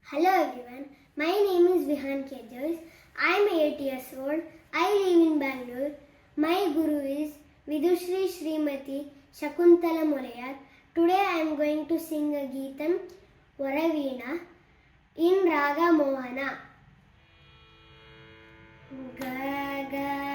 Hello everyone, my name is Vihan Kejos. I am 8 years old. I live in Bangalore. My guru is Vidushri Srimati Shakuntala Molayar. Today I am going to sing a Geetam Varaveena in Raga Mohana. Ga ga